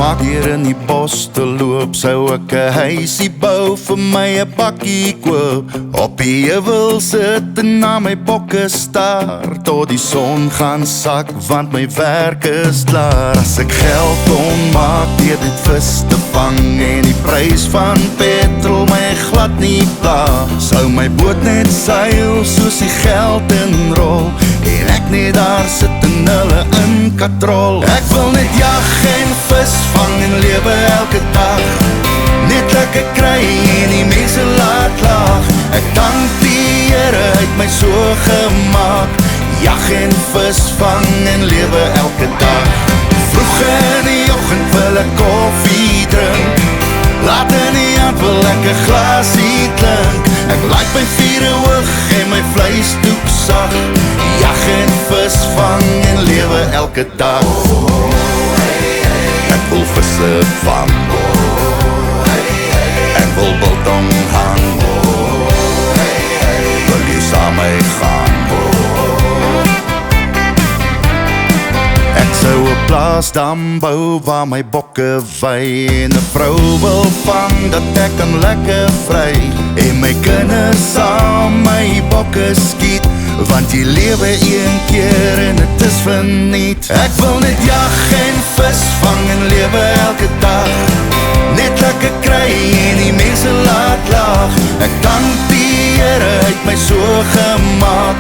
maak hier in die bos te loop, sou ek 'n huisie bou, vir my 'n bakkie koop, op die heuwel sit en na my bokke staar, tot die son gaan sak, want my werk is klaar. As ek geld kon maak deur dit vis te vang, en die prys van petrol my glad nie pla, sou my boot net seil soos die geld inrol, en ek net daar sit en hulle in katrol. Ek wil net jag en vis vang en lewe elke dag, net lekker kry en die mense laat lag. Ek dank die Here, hy het my so gemaak, jag en vis vang en lewe elke dag. Vroeg in die oggend wil ek koffie drink, laat in die aand wil ek 'n glasie klink. Ek laat my vure hoog en my vleisdoek sag, jag en vis vang en lewe elke dag. Ek wil visse vang, ek wil biltong hang, wil jy saam my gaan? Ek sou 'n plaasdam bou waar my bokke vy, en 'n vrou wil vang dat ek kan lekker vry, en my kinders saam my bokke skiet, want jy lewe een keer en het is verniet. Ek wil net jag en vis vang en lewe elke dag, net lekker kry en die mense laat lag. Ek dank die Here, hy het my so gemaak,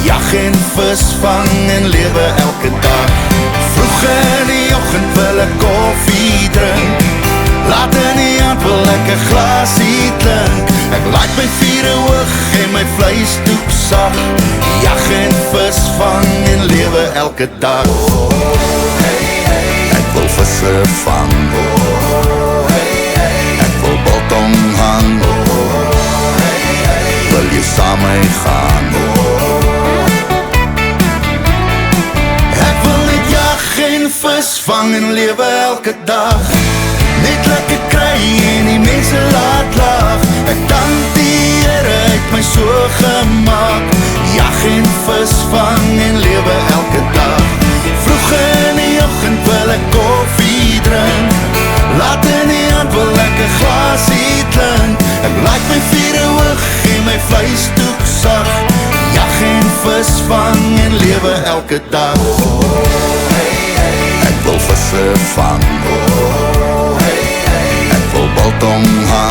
jag en vis vang en lewe elke dag. Vroeg in die oggend wil ek koffie drink, laat in die aand wil ek 'n glasie klink. Ek laat my vure hoog en my vleisdoek sag, jag en vis vang en lewe elke dag. Ek wil visse vang, ek wil biltong hang, wil jy saam my gaan? Ek wil net jag en vis vang en lewe elke dag, net lekker kry en die mense laat lag. Ek dank die Here, hy het my so gemaak, jag en vis vang en lewe elke dag. Vroeg in die oggend wil ek koffie drink, laat in die aand wil ek 'n glasie klink. Ek laat my vure hoog en my vleisdoek sag, jag en vis vang en lewe elke dag. Ek wil visse vang, ek wil biltong hang,